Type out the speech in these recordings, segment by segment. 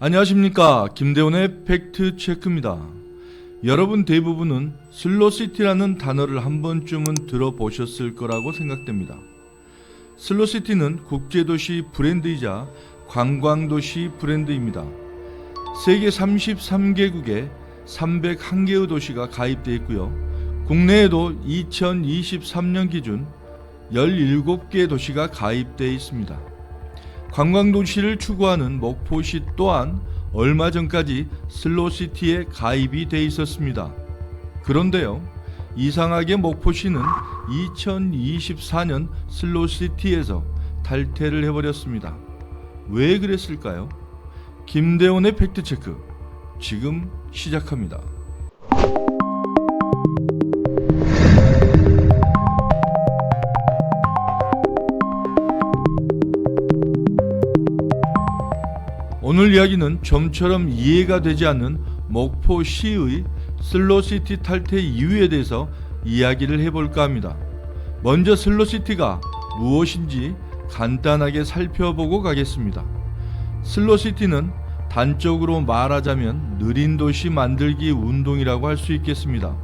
안녕하십니까, 김대원의 팩트체크입니다. 여러분 대부분은 슬로시티라는 단어를 한 번쯤은 들어보셨을 거라고 생각됩니다. 슬로시티는 국제도시 브랜드이자 관광도시 브랜드입니다. 세계 33개국에 301개의 도시가 가입되어 있고요. 국내에도 2023년 기준 17개 도시가 가입되어 있습니다. 관광도시를 추구하는 목포시 또한 얼마 전까지 슬로시티에 가입이 돼 있었습니다. 그런데요, 이상하게 목포시는 2024년 슬로시티에서 탈퇴를 해버렸습니다. 왜 그랬을까요? 김대원의 팩트체크 지금 시작합니다. 오늘 이야기는 좀처럼 이해가 되지 않는 목포시의 슬로시티 탈퇴 이유에 대해서 이야기를 해볼까 합니다. 먼저 슬로시티가 무엇인지 간단하게 살펴보고 가겠습니다. 슬로시티는 단적으로 말하자면 느린 도시 만들기 운동이라고 할 수 있겠습니다.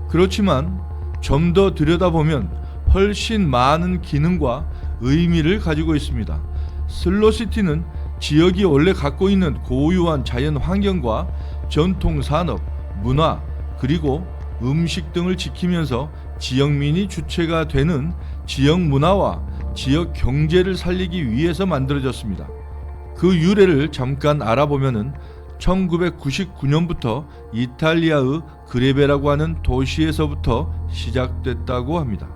그렇지만 좀 더 들여다보면 훨씬 많은 기능과 의미를 가지고 있습니다. 슬로시티는 지역이 원래 갖고 있는 고유한 자연 환경과 전통 산업, 문화, 그리고 음식 등을 지키면서 지역민이 주체가 되는 지역 문화와 지역 경제를 살리기 위해서 만들어졌습니다. 그 유래를 잠깐 알아보면은 1999년부터 이탈리아의 그레베라고 하는 도시에서부터 시작됐다고 합니다.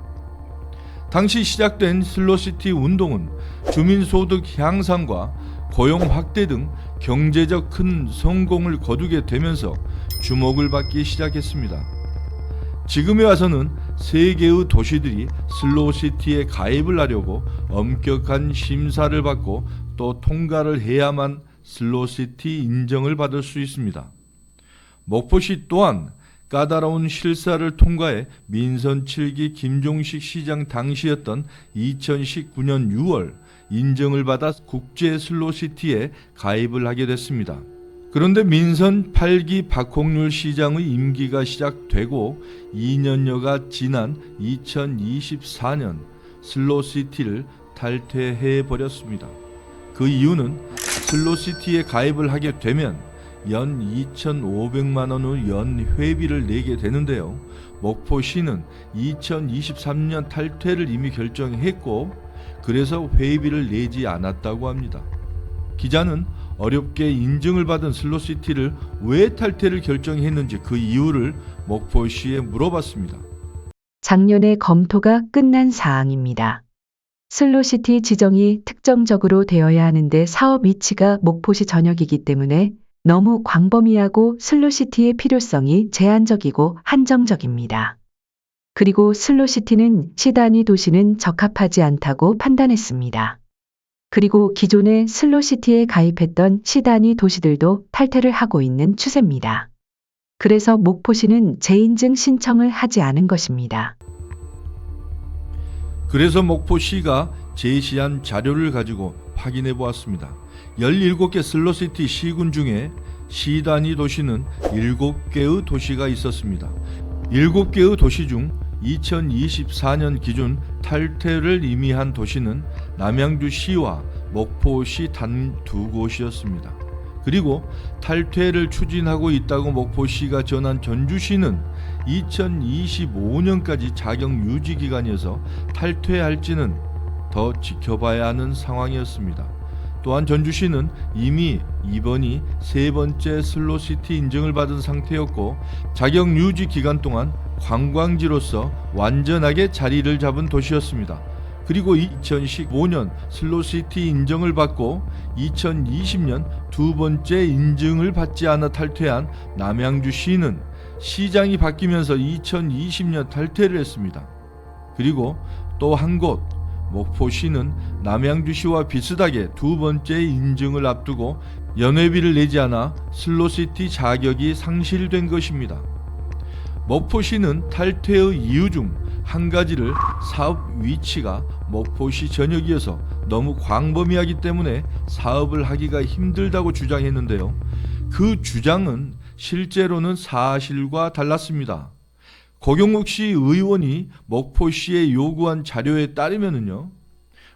당시 시작된 슬로시티 운동은 주민소득 향상과 고용 확대 등 경제적 큰 성공을 거두게 되면서 주목을 받기 시작했습니다. 지금에 와서는 세계의 도시들이 슬로시티에 가입을 하려고 엄격한 심사를 받고 또 통과를 해야만 슬로시티 인정을 받을 수 있습니다. 목포시 또한 까다로운 실사를 통과해 민선 7기 김종식 시장 당시였던 2019년 6월 인정을 받아 국제 슬로시티에 가입을 하게 됐습니다. 그런데 민선 8기 박홍률 시장의 임기가 시작되고 2년여가 지난 2024년 슬로시티를 탈퇴해 버렸습니다. 그 이유는 슬로시티에 가입을 하게 되면 연 2,500만 원의 연 회비를 내게 되는데요. 목포시는 2023년 탈퇴를 이미 결정했고 그래서 회비를 내지 않았다고 합니다. 기자는 어렵게 인증을 받은 슬로시티를 왜 탈퇴를 결정했는지 그 이유를 목포시에 물어봤습니다. 작년에 검토가 끝난 사항입니다. 슬로시티 지정이 특정적으로 되어야 하는데 사업 위치가 목포시 전역이기 때문에 너무 광범위하고 슬로시티의 필요성이 제한적이고 한정적입니다. 그리고 슬로시티는 시단위 도시는 적합하지 않다고 판단했습니다. 그리고 기존의 슬로시티에 가입했던 시단위 도시들도 탈퇴를 하고 있는 추세입니다. 그래서 목포시는 재인증 신청을 하지 않은 것입니다. 그래서 목포시가 제시한 자료를 가지고 확인해 보았습니다. 17개 슬로시티 시군 중에 시단위 도시는 7개의 도시가 있었습니다. 7개의 도시 중 2024년 기준 탈퇴를 이미 한 도시는 남양주시와 목포시 단 2곳이었습니다. 그리고 탈퇴를 추진하고 있다고 목포시가 전한 전주시는 2025년까지 자격 유지 기간이어서 탈퇴할지는 더 지켜봐야 하는 상황이었습니다. 또한 전주시는 이미 이번이 세 번째 슬로시티 인증을 받은 상태였고 자격 유지 기간 동안 관광지로서 완전하게 자리를 잡은 도시였습니다. 그리고 2015년 슬로시티 인정을 받고 2020년 두 번째 인증을 받지 않아 탈퇴한 남양주시는 시장이 바뀌면서 2020년 탈퇴를 했습니다. 그리고 또 한 곳 목포시는 남양주시와 비슷하게 두 번째 인증을 앞두고 연회비를 내지 않아 슬로시티 자격이 상실된 것입니다. 목포시는 탈퇴의 이유 중 한 가지를 사업 위치가 목포시 전역이어서 너무 광범위하기 때문에 사업을 하기가 힘들다고 주장했는데요. 그 주장은 실제로는 사실과 달랐습니다. 고경욱 씨 의원이 목포시에 요구한 자료에 따르면요,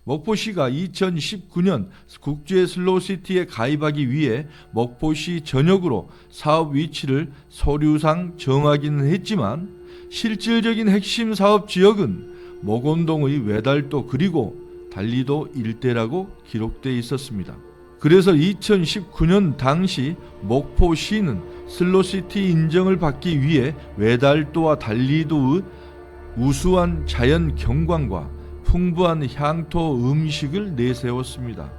목포시가 2019년 국제 슬로우시티에 가입하기 위해 목포시 전역으로 사업 위치를 서류상 정하기는 했지만 실질적인 핵심 사업 지역은 목원동의 외달도 그리고 달리도 일대라고 기록되어 있었습니다. 그래서 2019년 당시 목포시는 슬로시티 인정을 받기 위해 외달도와 달리도의 우수한 자연 경관과 풍부한 향토 음식을 내세웠습니다.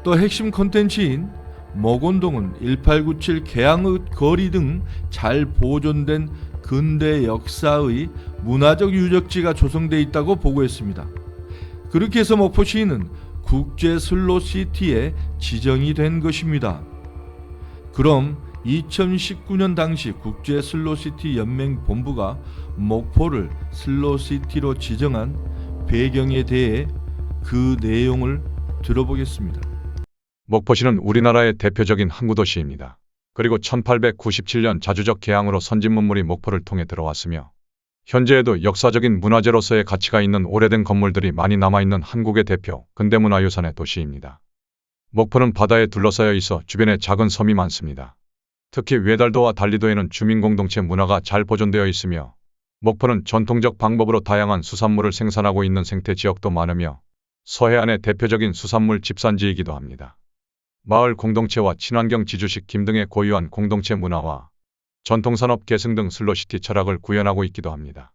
또 핵심 콘텐츠인 목원동은 1897 개항의 거리 등 잘 보존된 근대 역사의 문화적 유적지가 조성되어 있다고 보고했습니다. 그렇게 해서 목포시는 국제 슬로시티에 지정이 된 것입니다. 그럼 2019년 당시 국제 슬로시티 연맹 본부가 목포를 슬로시티로 지정한 배경에 대해 그 내용을 들어보겠습니다. 목포시는 우리나라의 대표적인 항구도시입니다. 그리고 1897년 자주적 개항으로 선진문물이 목포를 통해 들어왔으며 현재에도 역사적인 문화재로서의 가치가 있는 오래된 건물들이 많이 남아있는 한국의 대표 근대문화유산의 도시입니다. 목포는 바다에 둘러싸여 있어 주변에 작은 섬이 많습니다. 특히 외달도와 달리도에는 주민공동체 문화가 잘 보존되어 있으며 목포는 전통적 방법으로 다양한 수산물을 생산하고 있는 생태지역도 많으며 서해안의 대표적인 수산물 집산지이기도 합니다. 마을 공동체와 친환경 지주식 김 등의 고유한 공동체 문화와 전통산업 계승 등 슬로시티 철학을 구현하고 있기도 합니다.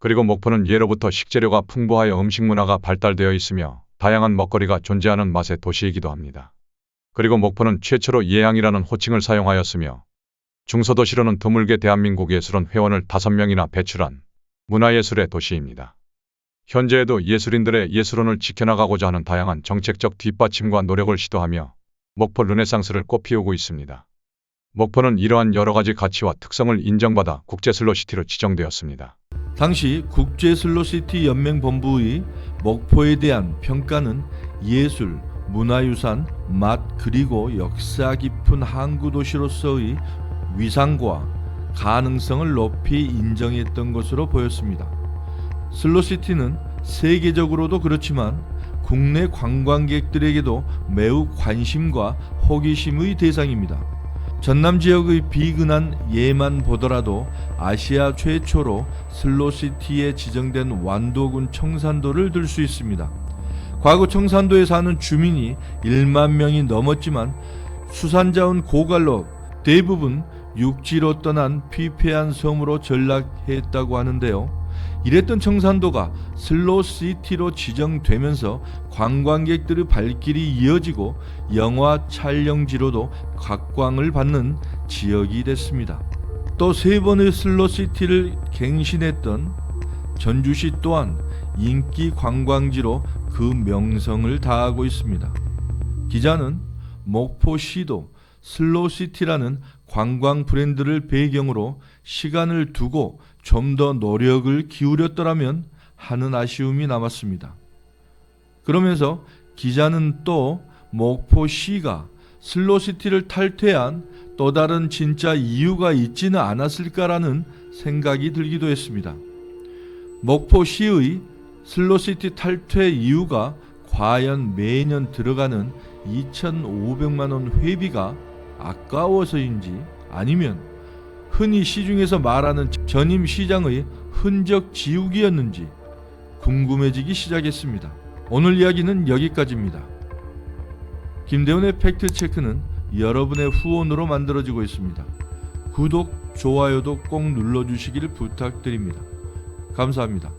그리고 목포는 예로부터 식재료가 풍부하여 음식 문화가 발달되어 있으며 다양한 먹거리가 존재하는 맛의 도시이기도 합니다. 그리고 목포는 최초로 예항이라는 호칭을 사용하였으며 중소도시로는 드물게 대한민국 예술원 회원을 5명이나 배출한 문화예술의 도시입니다. 현재에도 예술인들의 예술원을 지켜나가고자 하는 다양한 정책적 뒷받침과 노력을 시도하며 목포 르네상스를 꽃피우고 있습니다. 목포는 이러한 여러 가지 가치와 특성을 인정받아 국제 슬로시티로 지정되었습니다. 당시 국제 슬로시티 연맹 본부의 목포에 대한 평가는 예술, 문화유산, 맛 그리고 역사 깊은 항구 도시로서의 위상과 가능성을 높이 인정했던 것으로 보였습니다. 슬로시티는 세계적으로도 그렇지만 국내 관광객들에게도 매우 관심과 호기심의 대상입니다. 전남 지역의 비근한 예만 보더라도 아시아 최초로 슬로시티에 지정된 완도군 청산도를 들 수 있습니다. 과거 청산도에 사는 주민이 1만 명이 넘었지만 수산자원 고갈로 대부분 육지로 떠난 피폐한 섬으로 전락했다고 하는데요. 이랬던 청산도가 슬로시티로 지정되면서 관광객들의 발길이 이어지고 영화 촬영지로도 각광을 받는 지역이 됐습니다. 또 3번의 슬로시티를 갱신했던 전주시 또한 인기 관광지로 그 명성을 다하고 있습니다. 기자는 목포시도 슬로시티라는 관광 브랜드를 배경으로 시간을 두고 좀 더 노력을 기울였더라면 하는 아쉬움이 남았습니다. 그러면서 기자는 또 목포시가 슬로시티를 탈퇴한 또 다른 진짜 이유가 있지는 않았을까라는 생각이 들기도 했습니다. 목포시의 슬로시티 탈퇴 이유가 과연 매년 들어가는 2,500만 원 회비가 아까워서인지 아니면 흔히 시중에서 말하는 전임 시장의 흔적 지우기였는지 궁금해지기 시작했습니다. 오늘 이야기는 여기까지입니다. 김대훈의 팩트체크는 여러분의 후원으로 만들어지고 있습니다. 구독, 좋아요도 꼭 눌러주시기를 부탁드립니다. 감사합니다.